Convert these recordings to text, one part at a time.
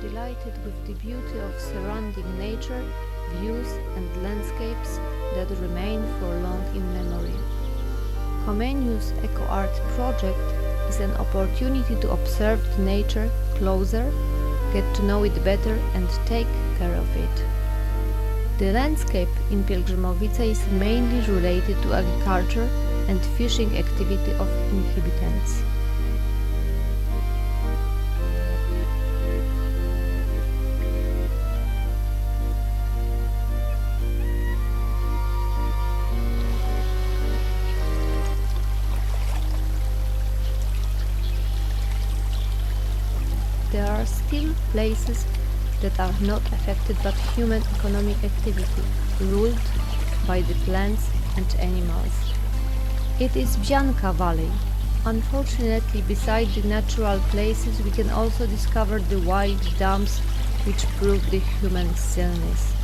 delighted with the beauty of surrounding nature, views and landscapes that remain for long in memory. Comenius ECO&ART project is an opportunity to observe the nature closer, get to know it better and take care of it. The landscape in Pielgrzymowice is mainly related to agriculture and fishing activity of inhabitants. There are still places that are not affected by human economic activity, ruled by the plants and animals. It is Bianca Valley. Unfortunately, beside the natural places, we can also discover the wild dams which prove the human stillness.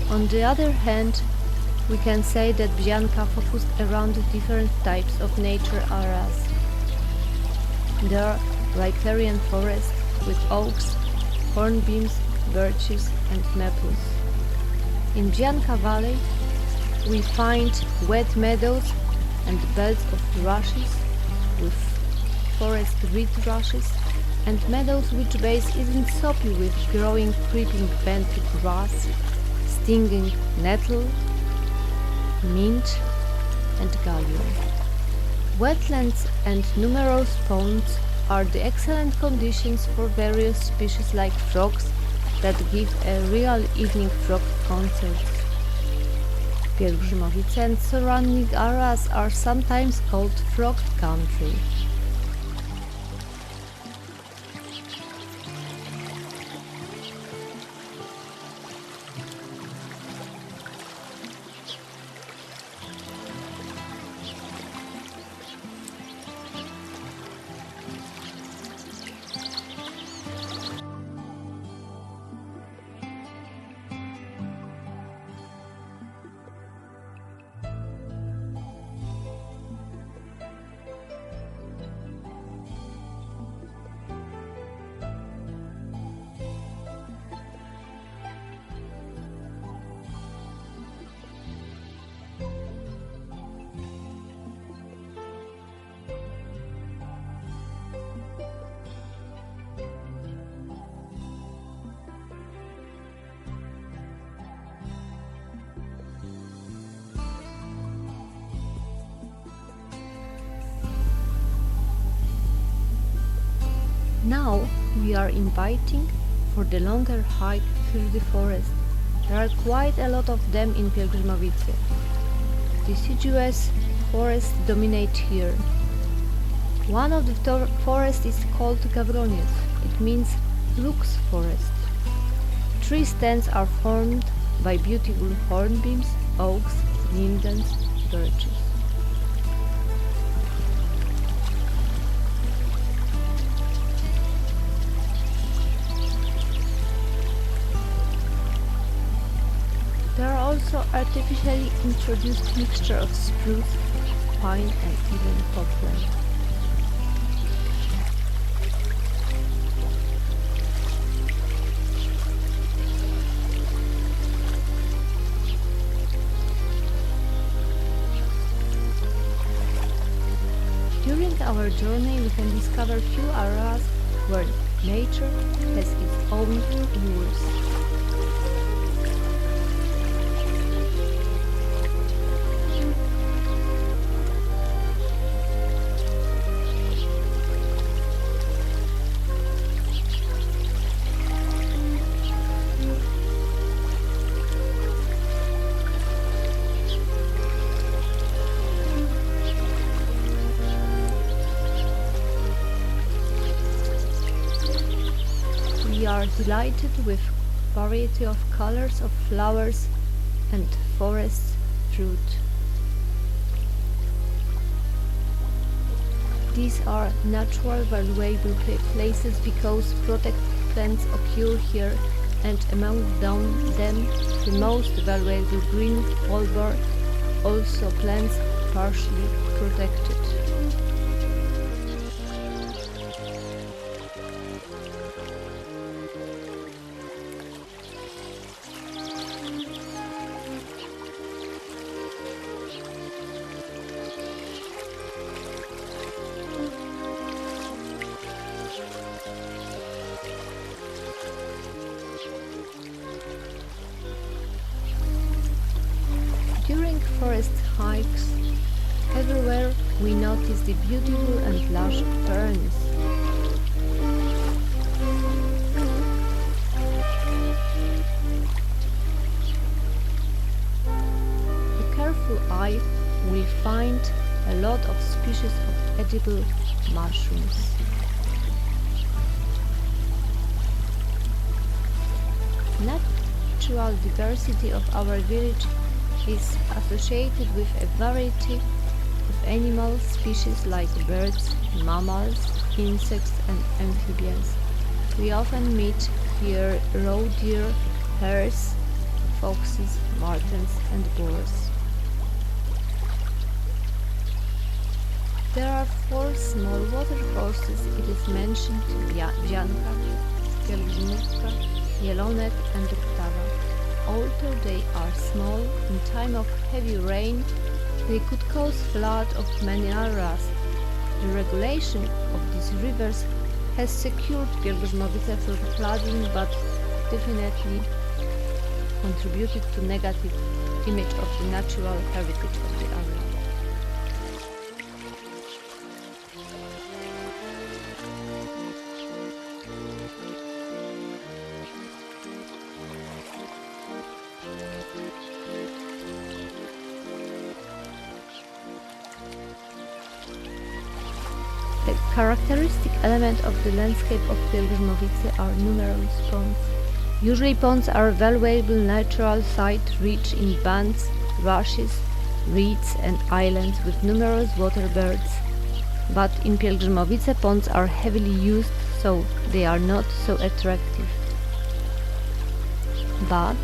On the other hand, we can say that Bianca focused around different types of nature areas. There are riparian forests with oaks, hornbeams, birches and maples. In Bianca Valley we find wet meadows and belts of rushes with forest reed rushes and meadows which base isn't soppy with growing creeping bent grass, stinging nettle, mint and gallium. Wetlands and numerous ponds are the excellent conditions for various species like frogs that give a real evening frog concerts. Pielgrzymowice and surrounding areas are sometimes called frog country. Now we are inviting for the longer hike through the forest. There are quite a lot of them in Pielgrzymowice. Deciduous forests dominate here. One of the forests is called Gawroniec. It means rook's forest. Tree stands are formed by beautiful hornbeams, oaks, lindens, birches. There are also artificially introduced mixture of spruce, pine and even poplar. During our journey we can discover few areas where nature has its own rules. We are delighted with variety of colors of flowers and forest fruit. These are natural valuable places because protected plants occur here, and among them the most valuable green bulbar, also plants partially protected. During forest hikes, everywhere we notice the beautiful and lush ferns. A careful eye will find a lot of species of edible mushrooms. Natural diversity of our village is associated with a variety of animal species like birds, mammals, insects and amphibians. We often meet here roe deer, hares, foxes, martens and boars. There are 4 small watercourses, it is mentioned: Bzianka, Pielgrzymówka, Jelonek and Ruchtawa. Although they are small, in time of heavy rain, they could cause flood of many areas. The regulation of these rivers has secured Pielgrzymowicach from flooding, but definitely contributed to negative image of the natural heritage of the area. A characteristic element of the landscape of Pielgrzymowice are numerous ponds. Usually ponds are valuable natural site rich in banks, rushes, reeds and islands with numerous water birds. But in Pielgrzymowice ponds are heavily used, so they are not so attractive. But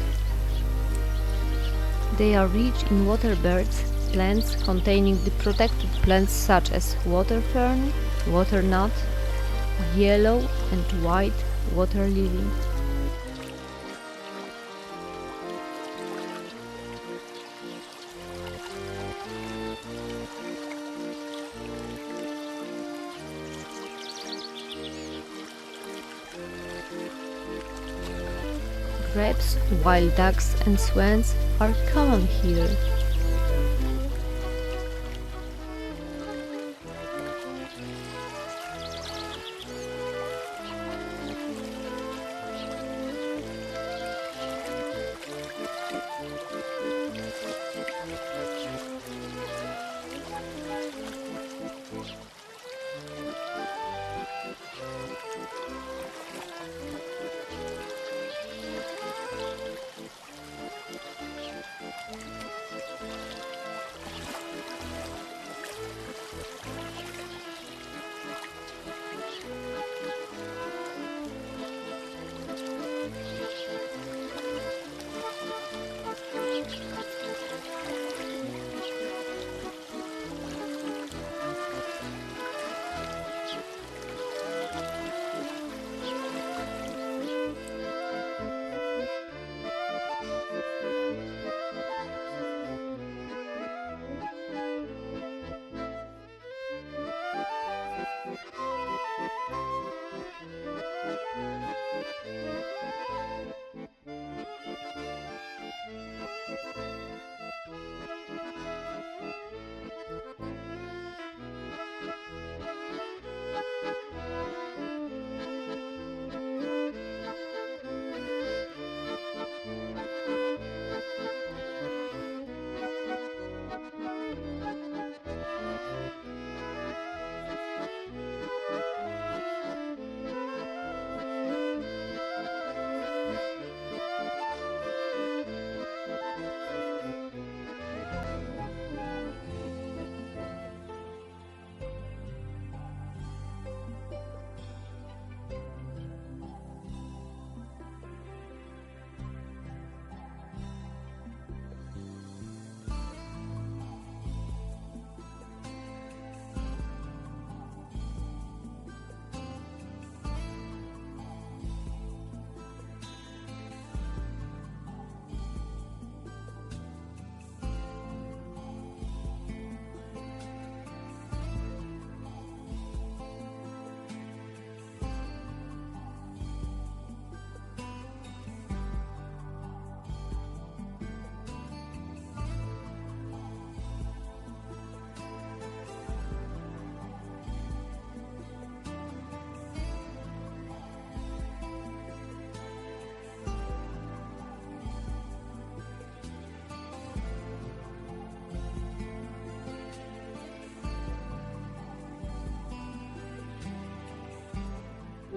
they are rich in water birds, plants containing the protected plants such as water fern, water nut, yellow and white water lily. Grapes, wild ducks and swans are common here.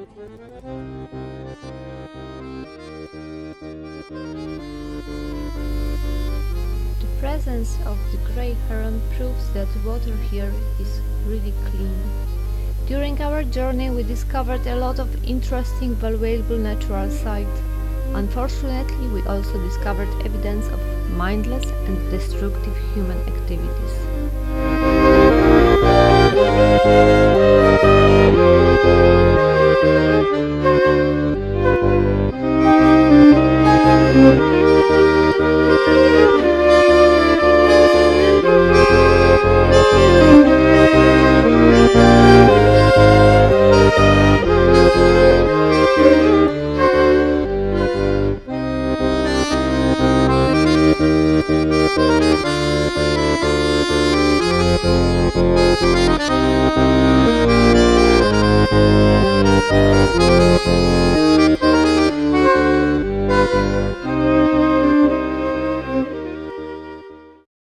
The presence of the grey heron proves that the water here is really clean. During our journey we discovered a lot of interesting, valuable natural sights. Unfortunately, we also discovered evidence of mindless and destructive human activities.